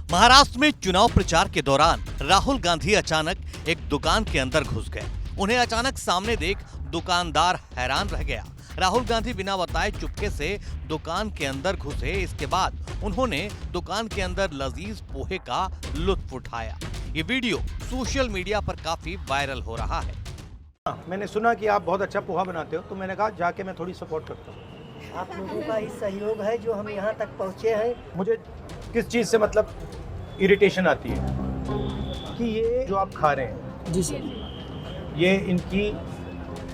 महाराष्ट्र में चुनाव प्रचार के दौरान राहुल गांधी अचानक एक दुकान के अंदर घुस गए। उन्हें अचानक सामने देख दुकानदार हैरान रह गया। राहुल गांधी बिना बताए चुपके से दुकान के अंदर घुसे। इसके बाद उन्होंने दुकान के अंदर लजीज पोहे का लुत्फ उठाया। ये वीडियो सोशल मीडिया पर काफी वायरल हो रहा है। मैंने सुना कि आप बहुत अच्छा पोहा बनाते हो, तो मैंने कहा जाके मैं थोड़ी सपोर्ट करता हूँ। आप लोगों का ही सहयोग है जो हम यहाँ तक पहुँचे हैं। मुझे किस चीज़ से मतलब इरिटेशन आती है कि ये जो आप खा रहे हैं जी सर, ये इनकी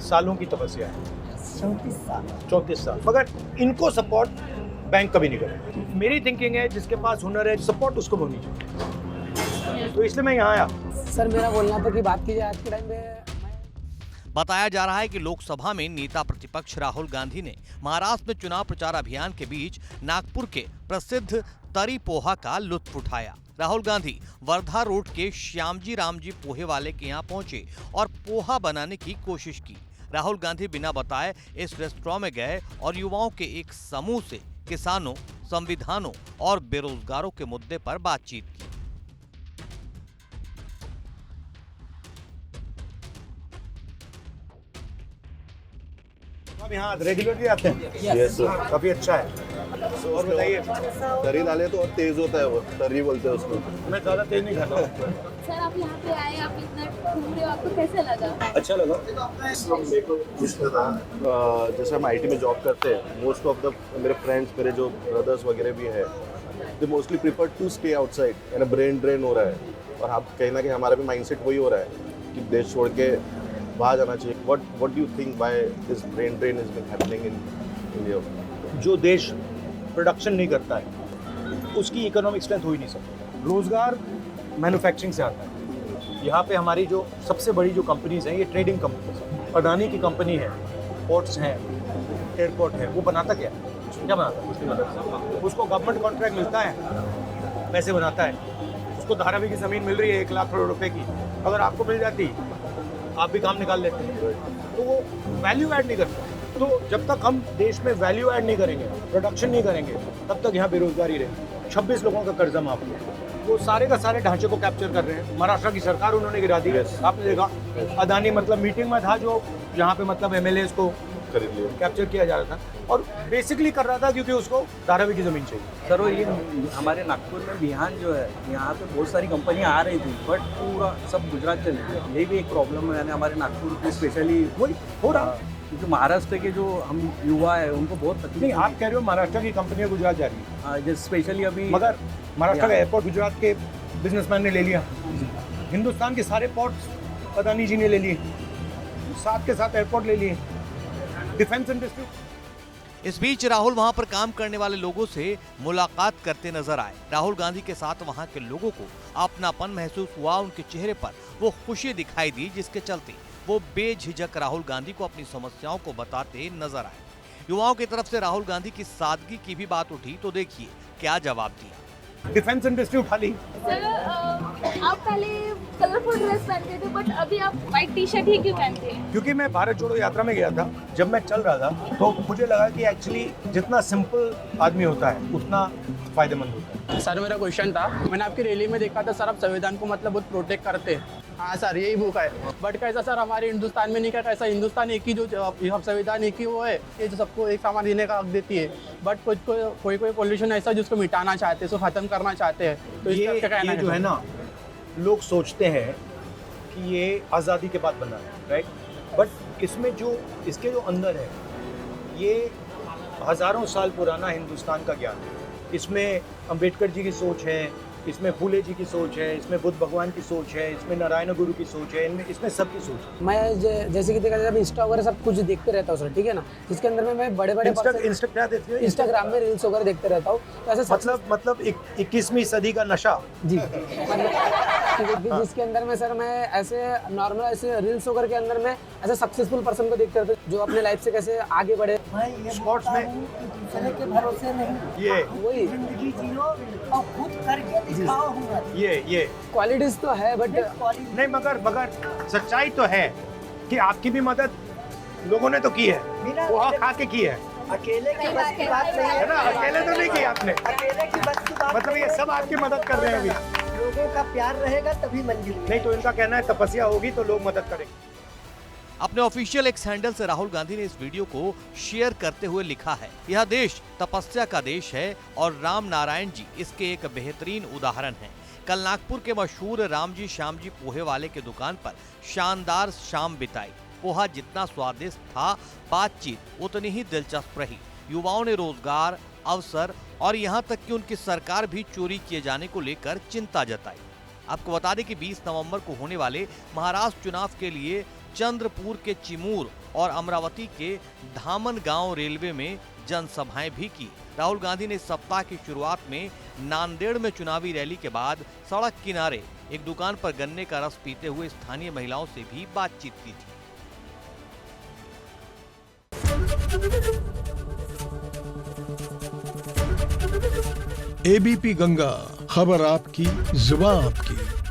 सालों की तपस्या है, 34 साल, मगर इनको सपोर्ट बैंक कभी नहीं करे। मेरी थिंकिंग है जिसके पास हुनर है सपोर्ट उसको होनी चाहिए, तो इसलिए मैं यहाँ आया। सर मेरा बोलना था कि बात की जाए आज के टाइम में, बताया जा रहा है कि लोकसभा में नेता प्रतिपक्ष राहुल गांधी ने महाराष्ट्र में चुनाव प्रचार अभियान के बीच नागपुर के प्रसिद्ध तरी पोहा का लुत्फ उठाया। राहुल गांधी वर्धा रोड के श्यामजी रामजी पोहे वाले के यहाँ पहुंचे और पोहा बनाने की कोशिश की। राहुल गांधी बिना बताए इस रेस्टोरेंट में गए और युवाओं के एक समूह से किसानों, संविधानों और बेरोजगारों के मुद्दे पर बातचीत की। आप यहाँ रेगुलरली आते हैं? Yes sir. काफी अच्छा है। और बताइए, तरी डाले तो और तेज होता है, वो तरी बोलते हैं उसको। मैं ज़्यादा तेज नहीं खाता हूँ। सर आप यहाँ पे आए, आप इतना घूम रहे हो, आपको कैसे लगा? अच्छा लगा। मेरे को पूछना था, जैसे हम आईटी में जॉब करते हैं, मोस्ट ऑफ द मेरे फ्रेंड्स, मेरे जो ब्रदर्स वगैरह भी हैं, they mostly prefer to stay outside, यानी ब्रेन ड्रेन हो रहा है। और आप कहीं ना कहीं हमारा भी माइंडसेट वही हो रहा है कि देश छोड़ के बाहर जाना चाहिए। What do you think why this brain drain is been happening in India? जो देश प्रोडक्शन नहीं करता है उसकी इकोनॉमिक स्ट्रेंथ हो ही नहीं सकती। रोजगार मैन्युफैक्चरिंग से आता है। यहाँ पे हमारी जो सबसे बड़ी जो कंपनीज हैं, ये ट्रेडिंग कंपनीज हैं। अडानी की कंपनी है, पोर्ट्स हैं, एयरपोर्ट है, वो बनाता क्या बनाता है? कुछ नहीं बनाता। उसको गवर्नमेंट कॉन्ट्रैक्ट मिलता है, पैसे बनाता है। उसको धारावी की ज़मीन मिल रही है 1 लाख करोड़ रुपए की, अगर आपको मिल जाती आप भी काम निकाल लेते हैं। तो वो वैल्यू ऐड नहीं करता। तो जब तक हम देश में वैल्यू ऐड नहीं करेंगे, प्रोडक्शन नहीं करेंगे, तब तक यहाँ बेरोजगारी रहेगी। 26 लोगों का कर्जा माफ हुआ, वो सारे का सारे ढांचे को कैप्चर कर रहे हैं। महाराष्ट्र की सरकार उन्होंने गिरा दी है। आपने देखा अदानी मतलब मीटिंग में था, जो यहाँ पे मतलब एमएलए को खरीद लिया, कैप्चर किया जा रहा था, और बेसिकली कर रहा था क्योंकि उसको धारावी की ज़मीन चाहिए। सर, ये हमारे नागपुर में बिहान जो है, यहाँ पे बहुत सारी कंपनियां आ रही थी, बट पूरा सब गुजरात चले गए। ये भी एक प्रॉब्लम है, यानी हमारे नागपुर में स्पेशली वही हो रहा। क्योंकि महाराष्ट्र के जो हम युवा है उनको बहुत तकलीफ। नहीं, आप कह रहे हो महाराष्ट्र की कंपनियां गुजरात जा रही है, जैसे स्पेशली अभी, मगर महाराष्ट्र का एयरपोर्ट गुजरात के बिजनेसमैन ने ले लिया। हिंदुस्तान के सारे पोर्ट्स अदानी जी ने ले लिए, साथ के साथ एयरपोर्ट ले लिए, डिफेंस इंडस्ट्री। इस बीच राहुल वहां पर काम करने वाले लोगों से मुलाकात करते नजर आए। राहुल गांधी के साथ वहां के लोगों को अपनापन महसूस हुआ। उनके चेहरे पर वो खुशी दिखाई दी, जिसके चलते वो बेझिझक राहुल गांधी को अपनी समस्याओं को बताते नजर आए। युवाओं की तरफ से राहुल गांधी की सादगी की भी बात उठी, तो देखिए क्या जवाब दिया। डिफेंस इंडस्ट्री उठा ली। सर आप पहले कलरफुल ड्रेस पहनते थे, बट अभी आप व्हाइट टी शर्ट ही क्यों पहनते हैं? क्योंकि मैं भारत जोड़ो यात्रा में गया था, जब मैं चल रहा था तो मुझे लगा कि एक्चुअली जितना सिंपल आदमी होता है उतना फायदेमंद होता है। सर मेरा क्वेश्चन था, मैंने आपकी रैली में देखा था सर, आप संविधान को मतलब बहुत प्रोटेक्ट करते हैं। हाँ सर, यही बुक है, बट कैसा सर हमारे हिंदुस्तान में नहीं, क्या कैसा हिंदुस्तान एक ही, जो संविधान एक ही वो है, ये जो सबको एक सामान देने का हक देती है, बट कोई पॉल्यूशन ऐसा जिसको मिटाना चाहते हैं, उसको खत्म करना चाहते हैं। तो ये इसका क्या कहना जो है ना, लोग सोचते हैं कि ये आज़ादी के बाद बना है, राइट, बट इसमें जो इसके जो अंदर है, ये हज़ारों साल पुराना हिंदुस्तान का ज्ञान है। इसमें अंबेडकर जी की सोच है, इसमें फूले जी की सोच है, इसमें बुद्ध भगवान की सोच है, इसमें नारायण गुरु की सोच है, इसमें सबकी सोच है। मैं जैसे कि देखा जाए इंस्टा वगैरह सब कुछ देखते रहता हूँ सर, ठीक है ना, जिसके अंदर में मैं बड़े बड़े क्या देखते हैं? इंस्टाग्राम में रील्स वगैरह देखते रहता हूँ। तो ऐसे मतलब 21वीं सदी का नशा जी, मतलब जिसके अंदर में सर मैं ऐसे नॉर्मल ऐसे रील्स वगैरह के अंदर में ऐसे सक्सेसफुल पर्सन को देखते रहता हूँ, जो अपने लाइफ से कैसे आगे बढ़े। स्पोर्ट्स में दूसरे के भरोसे नहीं, ये वही जिंदगी जियो और खुद करके दिखाओ हुनर। ये क्वालिटीज तो है बट नहीं, मगर सच्चाई तो है कि आपकी भी मदद लोगों ने तो की है, बिना पोहा खा के की है अकेले की बस की बात नहीं है ना? है, अकेले तो नहीं की आपने, अकेले की बस की बात मतलब ये सब आपकी मदद कर रहे हैं अभी। लोगों का प्यार रहेगा तभी मंजिल नहीं तो इनका कहना है तपस्या होगी तो लोग मदद करेंगे। अपने ऑफिशियल एक्स हैंडल से राहुल गांधी ने इस वीडियो को शेयर करते हुए लिखा है, यह देश तपस्या का देश है और राम नारायण जी इसके एक बेहतरीन उदाहरण हैं। कल नागपुर के मशहूर रामजी श्यामजी पोहे वाले की दुकान पर शानदार शाम बिताई। पोहा जितना स्वादिष्ट था, बातचीत उतनी ही दिलचस्प रही। युवाओं ने रोजगार, अवसर और यहाँ तक कि उनकी सरकार भी चोरी किए जाने को लेकर चिंता जताई। आपको बता दें कि 20 नवंबर को होने वाले महाराष्ट्र चुनाव के लिए चंद्रपुर के चिमूर और अमरावती के धामनगांव रेलवे में जनसभाएं भी की। राहुल गांधी ने इस सप्ताह की शुरुआत में नांदेड़ में चुनावी रैली के बाद सड़क किनारे एक दुकान पर गन्ने का रस पीते हुए स्थानीय महिलाओं से भी बातचीत की थी। एबीपी गंगा, खबर आपकी, जुबान आपकी।